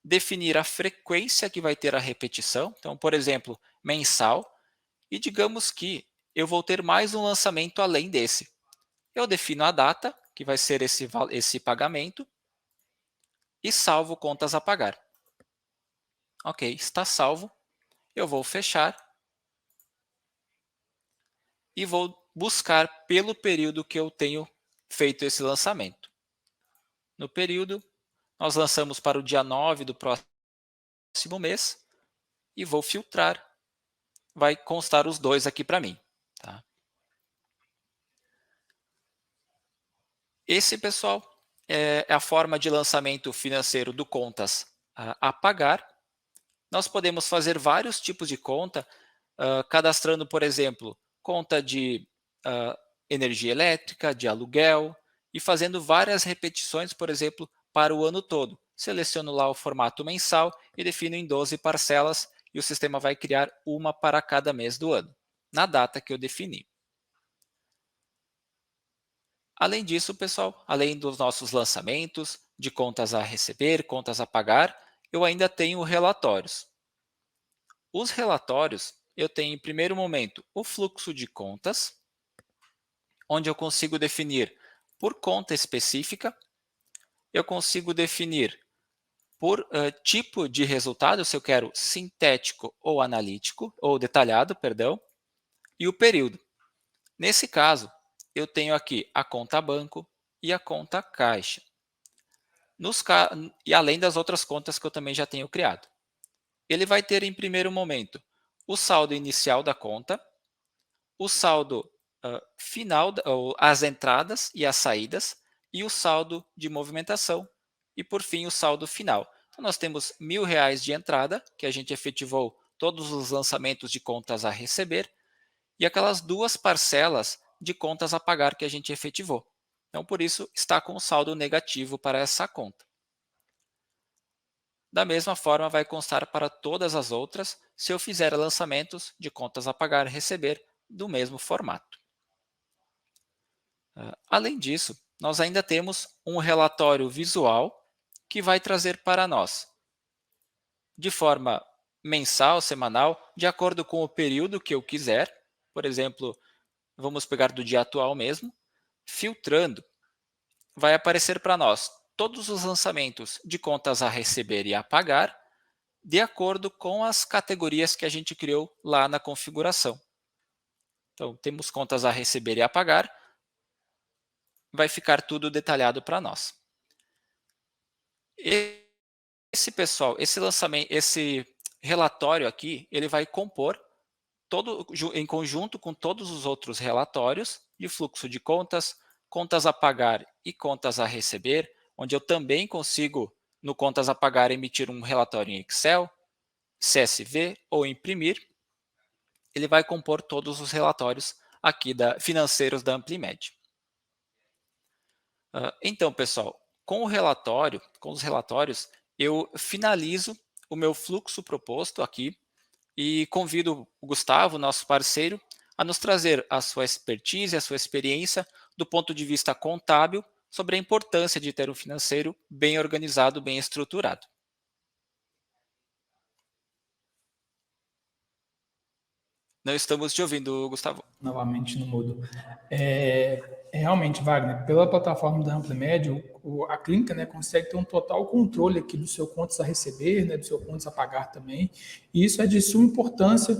Speaker 2: definir a frequência que vai ter a repetição. Então, por exemplo, mensal. E digamos que eu vou ter mais um lançamento além desse. Eu defino a data, que vai ser esse pagamento, e salvo contas a pagar. Ok, está salvo. Eu vou fechar e vou buscar pelo período que eu tenho feito esse lançamento. No período, nós lançamos para o dia 9 do próximo mês e vou filtrar. Vai constar os dois aqui para mim. Tá? Esse, pessoal, é a forma de lançamento financeiro do contas a pagar. Nós podemos fazer vários tipos de conta, cadastrando, por exemplo, conta de energia elétrica, de aluguel, e fazendo várias repetições, por exemplo, para o ano todo. Seleciono lá o formato mensal e defino em 12 parcelas, e o sistema vai criar uma para cada mês do ano, na data que eu defini. Além disso, pessoal, além dos nossos lançamentos, de contas a receber, contas a pagar, eu ainda tenho relatórios. Os relatórios, eu tenho em primeiro momento o fluxo de contas, onde eu consigo definir por conta específica, eu consigo definir por tipo de resultado, se eu quero sintético ou analítico, ou detalhado, perdão, e o período. Nesse caso, eu tenho aqui a conta banco e a conta caixa. E além das outras contas que eu também já tenho criado. Ele vai ter em primeiro momento o saldo inicial da conta, o saldo final, as entradas e as saídas, e o saldo de movimentação, e por fim o saldo final. Então, nós temos R$ 1.000 de entrada, que a gente efetivou todos os lançamentos de contas a receber, e aquelas duas parcelas de contas a pagar que a gente efetivou. Então, por isso, está com saldo negativo para essa conta. Da mesma forma, vai constar para todas as outras se eu fizer lançamentos de contas a pagar e receber do mesmo formato. Além disso, nós ainda temos um relatório visual que vai trazer para nós, de forma mensal, semanal, de acordo com o período que eu quiser. Por exemplo, vamos pegar do dia atual mesmo, filtrando, vai aparecer para nós todos os lançamentos de contas a receber e a pagar, de acordo com as categorias que a gente criou lá na configuração. Então, temos contas a receber e a pagar, vai ficar tudo detalhado para nós. Esse relatório aqui, ele vai compor em conjunto com todos os outros relatórios de fluxo de contas, contas a pagar e contas a receber, onde eu também consigo, no contas a pagar, emitir um relatório em Excel, CSV ou imprimir. ele vai compor todos os relatórios aqui financeiros da Amplimed. Então, pessoal, com os relatórios, eu finalizo o meu fluxo proposto aqui e convido o Gustavo, nosso parceiro, a nos trazer a sua expertise, a sua experiência do ponto de vista contábil sobre a importância de ter um financeiro bem organizado, bem estruturado. Não estamos te ouvindo, Gustavo.
Speaker 3: Novamente no mudo. Realmente, Wagner, pela plataforma da Amplimed, a clínica, né, consegue ter um total controle aqui do seu contas a receber, né, do seu contas a pagar também. E isso é de suma importância,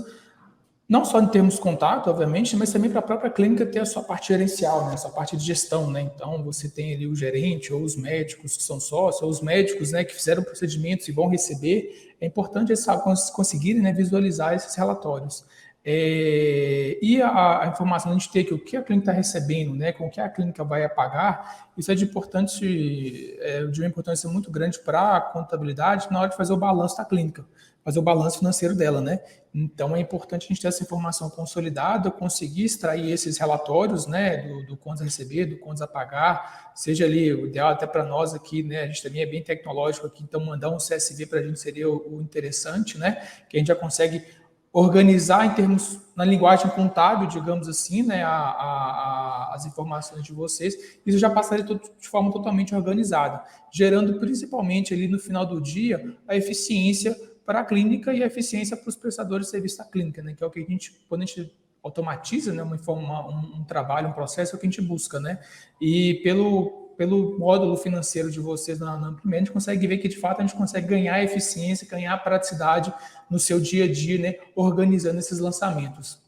Speaker 3: não só em termos de contato, obviamente, mas também para a própria clínica ter a sua parte gerencial, né, a sua parte de gestão, né? Então, você tem ali o gerente ou os médicos que são sócios, ou os médicos, né, que fizeram procedimentos e vão receber. É importante eles conseguirem, né, visualizar esses relatórios. E a informação de a gente ter que o que a clínica está recebendo, né, com o que a clínica vai pagar, isso é de uma importância muito grande para a contabilidade na hora de fazer o balanço da clínica, fazer o balanço financeiro dela, né? Então é importante a gente ter essa informação consolidada, conseguir extrair esses relatórios, né, do contas a receber, do contas a pagar, seja ali o ideal até para nós aqui, né, a gente também é bem tecnológico aqui, então mandar um CSV para a gente seria o interessante, né, que a gente já consegue organizar em termos, na linguagem contábil, digamos assim, né, as informações de vocês, isso já passaria de forma totalmente organizada, gerando principalmente ali no final do dia a eficiência para a clínica e a eficiência para os prestadores de serviço da clínica, né, que é o que a gente, quando a gente automatiza, né, um trabalho, um processo, é o que a gente busca, né, e pelo módulo financeiro de vocês na Amplimed, a gente consegue ver que, de fato, a gente consegue ganhar eficiência, ganhar praticidade no seu dia a dia, né, organizando esses lançamentos.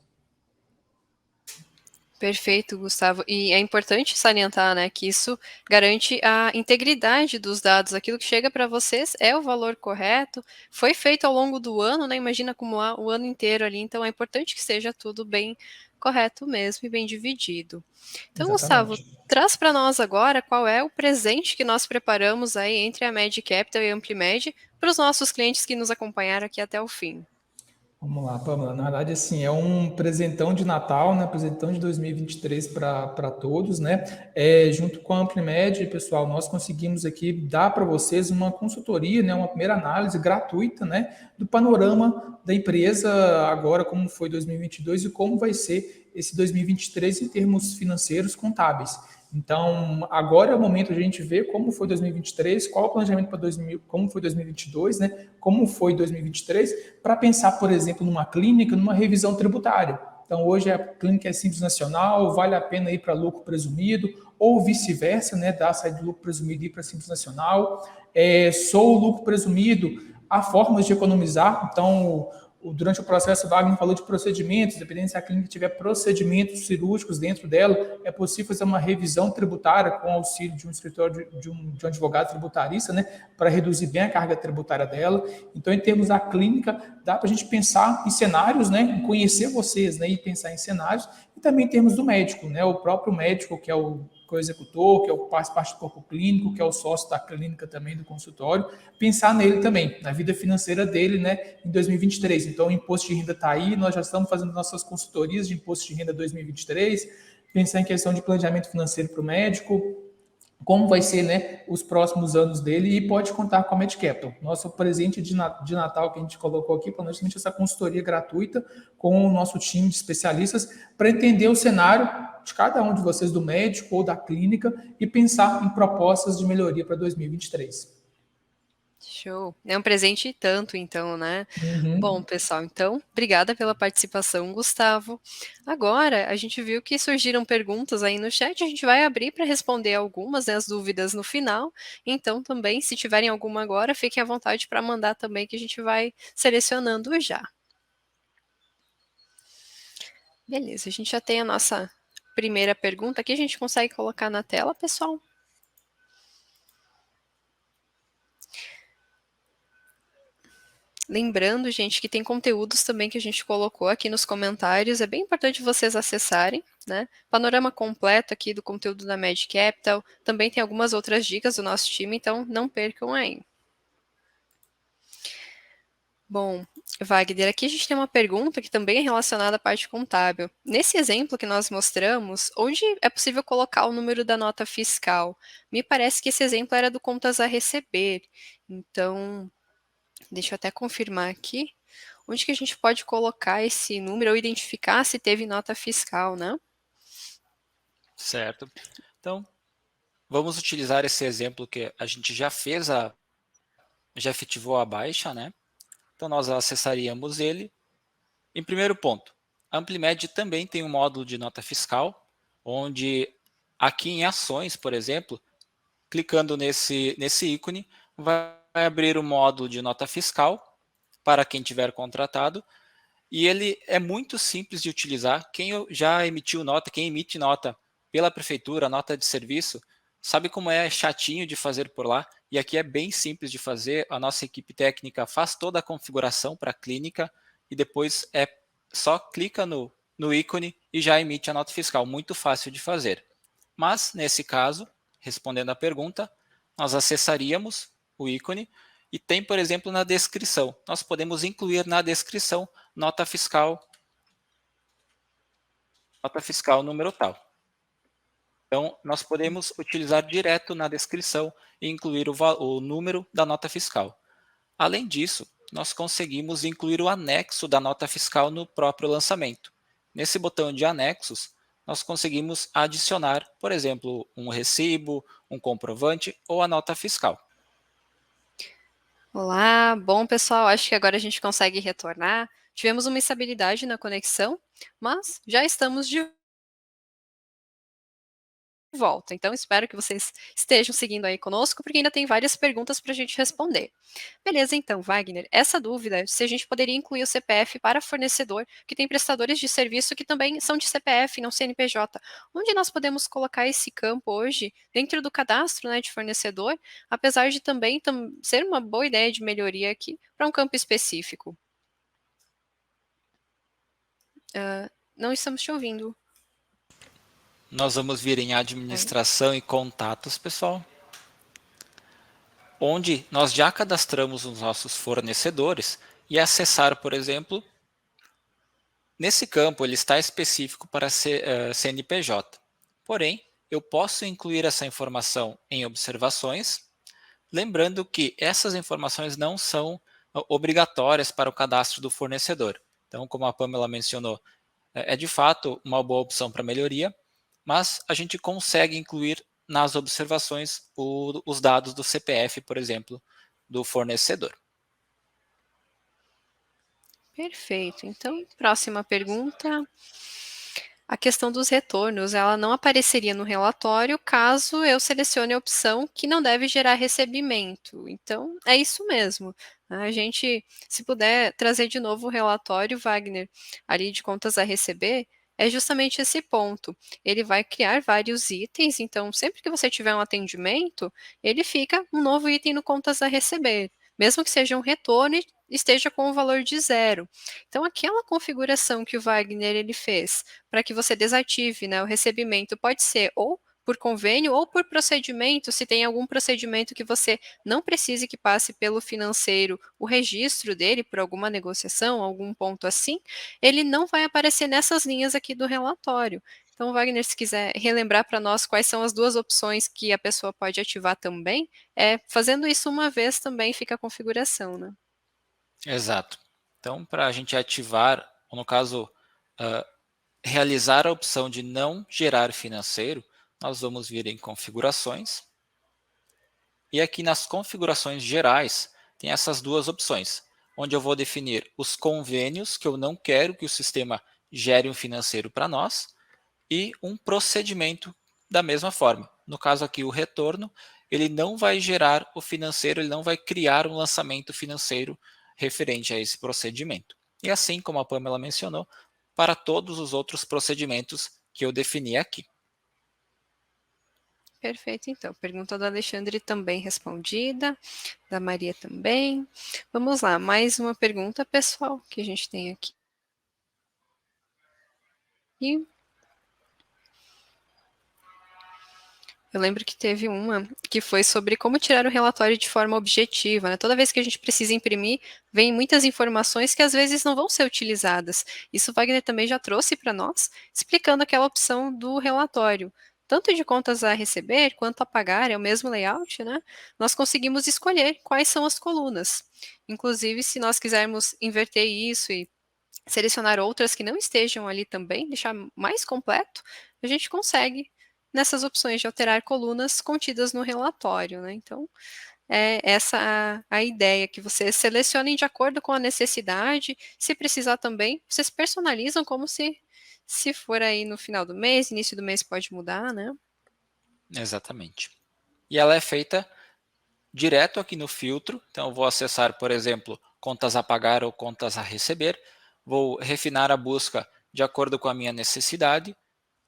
Speaker 1: Perfeito, Gustavo. E é importante salientar, né, que isso garante a integridade dos dados. Aquilo que chega para vocês é o valor correto, foi feito ao longo do ano, né? Imagina acumular o ano inteiro ali. Então é importante que seja tudo bem correto mesmo e bem dividido. Então,
Speaker 3: Exatamente.
Speaker 1: Gustavo, traz para nós agora qual é o presente que nós preparamos aí entre a Med Capital e a Amplimed para os nossos clientes que nos acompanharam aqui até o fim.
Speaker 3: Vamos lá, Pamela. Na verdade, assim, é um presentão de Natal, né? Presentão de 2023 para todos, né? Junto com a Amplimed, pessoal, nós conseguimos aqui dar para vocês uma consultoria, né? Uma primeira análise gratuita, né? Do panorama da empresa agora, como foi 2022 e como vai ser esse 2023 em termos financeiros contábeis. Então, agora é o momento de a gente ver como foi 2023, qual o planejamento para como foi 2022, né? Como foi 2023, para pensar, por exemplo, numa clínica, numa revisão tributária. Então, hoje a clínica é Simples Nacional, vale a pena ir para lucro presumido, ou vice-versa, né? Dar a saída do lucro presumido e ir para Simples Nacional. Sou o lucro presumido, há formas de economizar. Então, durante o processo, o Wagner falou de procedimentos, dependendo se a clínica tiver procedimentos cirúrgicos dentro dela, é possível fazer uma revisão tributária com auxílio de um escritório de um advogado tributarista, né, para reduzir bem a carga tributária dela. Então, em termos da clínica, dá para a gente pensar em cenários, né, conhecer vocês, né, e pensar em cenários, e também em termos do médico, né, o próprio médico, que é o executor, que faz parte do corpo clínico, que é o sócio da clínica também, do consultório, pensar nele também, na vida financeira dele, né, em 2023. Então, o imposto de renda está aí, nós já estamos fazendo nossas consultorias de imposto de renda 2023, pensar em questão de planejamento financeiro para o médico, como vai ser, né, os próximos anos dele, e pode contar com a MedCapital. Nosso presente de Natal que a gente colocou aqui para justamente essa consultoria gratuita com o nosso time de especialistas para entender o cenário de cada um de vocês, do médico ou da clínica, e pensar em propostas de melhoria para 2023.
Speaker 1: Show. É um presente e tanto, então, né?
Speaker 3: Uhum.
Speaker 1: Bom, pessoal, então, obrigada pela participação, Gustavo. Agora, a gente viu que surgiram perguntas aí no chat, a gente vai abrir para responder algumas, né, as dúvidas no final. Então, também, se tiverem alguma agora, fiquem à vontade para mandar também, que a gente vai selecionando já. Beleza, a gente já tem a nossa primeira pergunta aqui, a gente consegue colocar na tela, pessoal? Lembrando, gente, que tem conteúdos também que a gente colocou aqui nos comentários, é bem importante vocês acessarem, né? Panorama completo aqui do conteúdo da Med Capital, também tem algumas outras dicas do nosso time, então não percam aí. Bom, Wagner, aqui a gente tem uma pergunta que também é relacionada à parte contábil. Nesse exemplo que nós mostramos, onde é possível colocar o número da nota fiscal? Me parece que esse exemplo era do contas a receber. Então, deixa eu até confirmar aqui. Onde que a gente pode colocar esse número ou identificar se teve nota fiscal, né?
Speaker 2: Certo. Então, vamos utilizar esse exemplo que a gente já fez, já efetivou a baixa, né? Então, nós acessaríamos ele. Em primeiro ponto, a Amplimed também tem um módulo de nota fiscal, onde aqui em ações, por exemplo, clicando nesse ícone, vai abrir o módulo de nota fiscal para quem tiver contratado, e ele é muito simples de utilizar. Quem já emitiu nota, quem emite nota pela prefeitura, nota de serviço, sabe como é chatinho de fazer por lá, e aqui é bem simples de fazer. A nossa equipe técnica faz toda a configuração para a clínica, e depois só clica no ícone e já emite a nota fiscal, muito fácil de fazer. Mas, nesse caso, respondendo à pergunta, nós acessaríamos o ícone e tem, por exemplo, na descrição. Nós podemos incluir na descrição nota fiscal número tal. Então, nós podemos utilizar direto na descrição e incluir o número da nota fiscal. Além disso, nós conseguimos incluir o anexo da nota fiscal no próprio lançamento. Nesse botão de anexos, nós conseguimos adicionar, por exemplo, um recibo, um comprovante ou a nota fiscal.
Speaker 1: Olá, bom pessoal, acho que agora a gente consegue retornar. Tivemos uma instabilidade na conexão, mas já estamos de volta. Então, espero que vocês estejam seguindo aí conosco, porque ainda tem várias perguntas para a gente responder. Beleza, então, Wagner, essa dúvida, se a gente poderia incluir o CPF para fornecedor, que tem prestadores de serviço que também são de CPF, não CNPJ. Onde nós podemos colocar esse campo hoje dentro do cadastro, né, de fornecedor, apesar de também ser uma boa ideia de melhoria aqui para um campo específico? Não estamos te ouvindo.
Speaker 2: Nós vamos vir em
Speaker 1: Oi?
Speaker 2: administração e contatos, pessoal, onde nós já cadastramos os nossos fornecedores e acessar, por exemplo, nesse campo ele está específico para CNPJ. Porém, eu posso incluir essa informação em observações, lembrando que essas informações não são obrigatórias para o cadastro do fornecedor. Então, como a Pamela mencionou, é de fato uma boa opção para melhoria, mas a gente consegue incluir nas observações os dados do CPF, por exemplo, do fornecedor.
Speaker 1: Perfeito. Então, próxima pergunta. A questão dos retornos, ela não apareceria no relatório caso eu selecione a opção que não deve gerar recebimento. Então, é isso mesmo. A gente, se puder trazer de novo o relatório, Wagner, ali de contas a receber, é justamente esse ponto. Ele vai criar vários itens, então, sempre que você tiver um atendimento, ele fica um novo item no contas a receber. Mesmo que seja um retorno e esteja com o valor de zero. Então, aquela configuração que o Wagner ele fez para que você desative, né, o recebimento, pode ser ou por convênio ou por procedimento, se tem algum procedimento que você não precise que passe pelo financeiro o registro dele por alguma negociação, algum ponto assim, ele não vai aparecer nessas linhas aqui do relatório. Então, Wagner, se quiser relembrar para nós quais são as duas opções que a pessoa pode ativar também, fazendo isso uma vez também fica a configuração, né?
Speaker 2: Exato. Então, para a gente ativar, ou no caso, uh, realizar a opção de não gerar financeiro, nós vamos vir em configurações. E aqui nas configurações gerais, tem essas duas opções, onde eu vou definir os convênios que eu não quero que o sistema gere um financeiro para nós, e um procedimento da mesma forma. No caso aqui, o retorno, ele não vai gerar o financeiro, ele não vai criar um lançamento financeiro referente a esse procedimento. E assim como a Pamela mencionou, para todos os outros procedimentos que eu defini aqui.
Speaker 1: Perfeito, então. Pergunta do Alexandre também respondida, da Maria também. Vamos lá, mais uma pergunta, pessoal, que a gente tem aqui. Eu lembro que teve uma que foi sobre como tirar o relatório de forma objetiva, né? Toda vez que a gente precisa imprimir, vem muitas informações que às vezes não vão ser utilizadas. Isso o Wagner também já trouxe para nós, explicando aquela opção do relatório. Tanto de contas a receber quanto a pagar, é o mesmo layout, né? Nós conseguimos escolher quais são as colunas. Inclusive, se nós quisermos inverter isso e selecionar outras que não estejam ali também, deixar mais completo, a gente consegue nessas opções de alterar colunas contidas no relatório, né? Então, é essa a ideia, que vocês selecionem de acordo com a necessidade, se precisar também, vocês personalizam como se for aí no final do mês, início do mês pode mudar, né?
Speaker 2: Exatamente. E ela é feita direto aqui no filtro, então eu vou acessar, por exemplo, contas a pagar ou contas a receber, vou refinar a busca de acordo com a minha necessidade.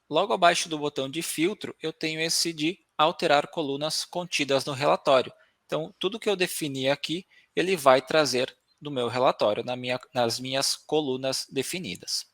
Speaker 2: Logo abaixo do botão de filtro, eu tenho esse de alterar colunas contidas no relatório. Então, tudo que eu defini aqui, ele vai trazer do meu relatório, nas minhas colunas definidas.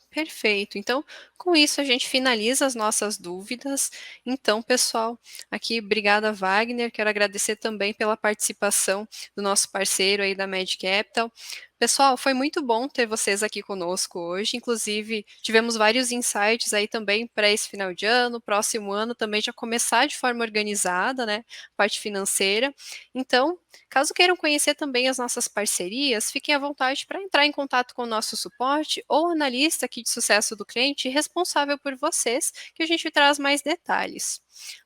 Speaker 1: Perfeito. Então, com isso a gente finaliza as nossas dúvidas. Então, pessoal, aqui obrigada, Wagner. Quero agradecer também pela participação do nosso parceiro aí da Mad Capital. Pessoal, foi muito bom ter vocês aqui conosco hoje. Inclusive, tivemos vários insights aí também para esse final de ano, próximo ano também já começar de forma organizada, né? Parte financeira. Então, caso queiram conhecer também as nossas parcerias, fiquem à vontade para entrar em contato com o nosso suporte ou analista aqui de sucesso do cliente responsável por vocês, que a gente traz mais detalhes.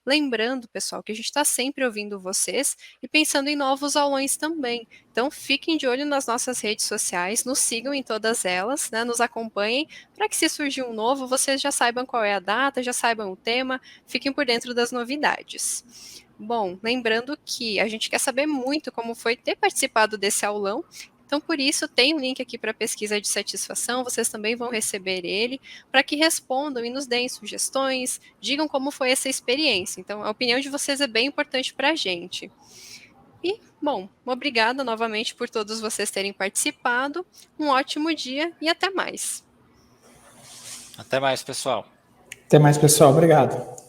Speaker 1: Lembrando, pessoal, que a gente está sempre ouvindo vocês e pensando em novos aulões também. Então, fiquem de olho nas nossas redes sociais, nos sigam em todas elas, né, nos acompanhem, para que se surgir um novo, vocês já saibam qual é a data, já saibam o tema, fiquem por dentro das novidades. Bom, lembrando que a gente quer saber muito como foi ter participado desse aulão, então por isso tem um link aqui para pesquisa de satisfação, vocês também vão receber ele, para que respondam e nos deem sugestões, digam como foi essa experiência. Então a opinião de vocês é bem importante para a gente. E, bom, obrigada novamente por todos vocês terem participado, um ótimo dia e até mais.
Speaker 2: Até mais, pessoal.
Speaker 3: Até mais, pessoal. Obrigado.